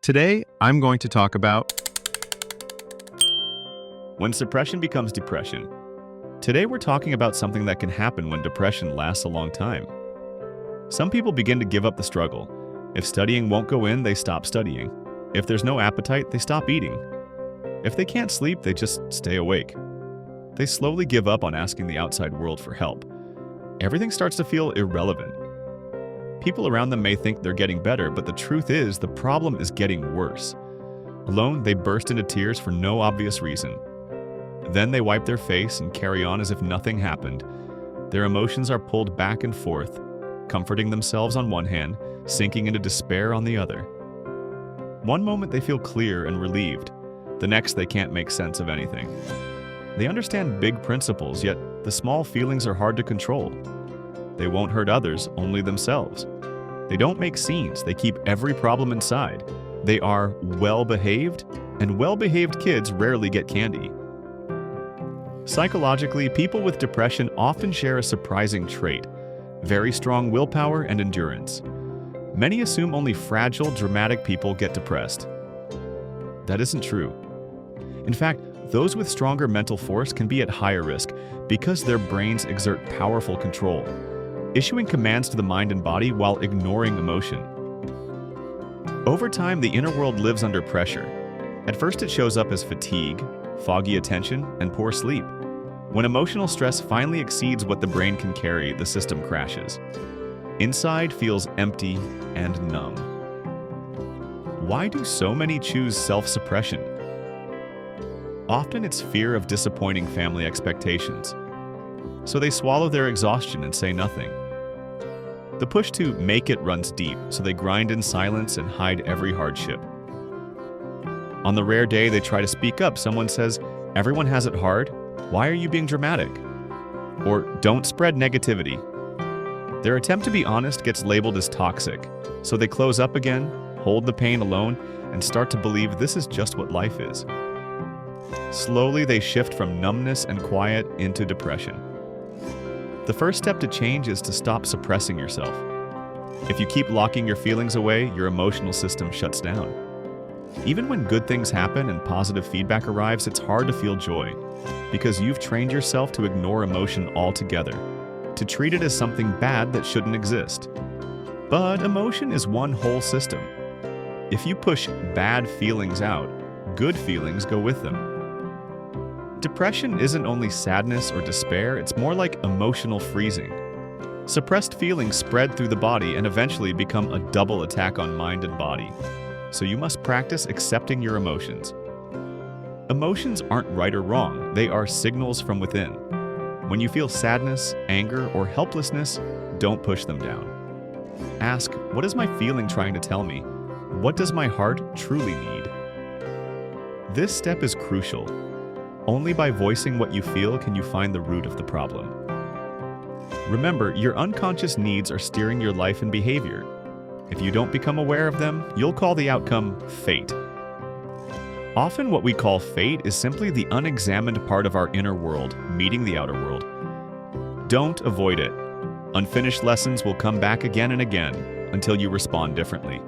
Today, I'm going to talk about when suppression becomes depression. Today we're talking about something that can happen when depression lasts a long time. Some people begin to give up the struggle. If studying won't go in, they stop studying. If there's no appetite, they stop eating. If they can't sleep, they just stay awake. They slowly give up on asking the outside world for help. Everything starts to feel irrelevant. People around them may think they're getting better, but the truth is the problem is getting worse. Alone, they burst into tears for no obvious reason. Then they wipe their face and carry on as if nothing happened. Their emotions are pulled back and forth, comforting themselves on one hand, sinking into despair on the other. One moment they feel clear and relieved. The next they can't make sense of anything. They understand big principles, yet the small feelings are hard to control. They won't hurt others, only themselves. They don't make scenes, they keep every problem inside. They are well-behaved, and well-behaved kids rarely get candy. Psychologically, people with depression often share a surprising trait: very strong willpower and endurance. Many assume only fragile, dramatic people get depressed. That isn't true. In fact, those with stronger mental force can be at higher risk because their brains exert powerful control, issuing commands to the mind and body while ignoring emotion. Over time, the inner world lives under pressure. At first, it shows up as fatigue, foggy attention, and poor sleep. When emotional stress finally exceeds what the brain can carry, the system crashes. Inside feels empty and numb. Why do so many choose self-suppression? Often it's fear of disappointing family expectations. So they swallow their exhaustion and say nothing. The push to make it runs deep, so they grind in silence and hide every hardship. On the rare day they try to speak up, someone says, "Everyone has it hard. Why are you being dramatic?" Or, "Don't spread negativity." Their attempt to be honest gets labeled as toxic, so they close up again, hold the pain alone, and start to believe this is just what life is. Slowly, they shift from numbness and quiet into depression. The first step to change is to stop suppressing yourself. If you keep locking your feelings away, your emotional system shuts down. Even when good things happen and positive feedback arrives, it's hard to feel joy, because you've trained yourself to ignore emotion altogether, to treat it as something bad that shouldn't exist. But emotion is one whole system. If you push bad feelings out, good feelings go with them. Depression isn't only sadness or despair, it's more like emotional freezing. Suppressed feelings spread through the body and eventually become a double attack on mind and body. So you must practice accepting your emotions. Emotions aren't right or wrong, they are signals from within. When you feel sadness, anger, or helplessness, don't push them down. Ask, what is my feeling trying to tell me? What does my heart truly need? This step is crucial. Only by voicing what you feel can you find the root of the problem. Remember, your unconscious needs are steering your life and behavior. If you don't become aware of them, you'll call the outcome fate. Often what we call fate is simply the unexamined part of our inner world meeting the outer world. Don't avoid it. Unfinished lessons will come back again and again until you respond differently.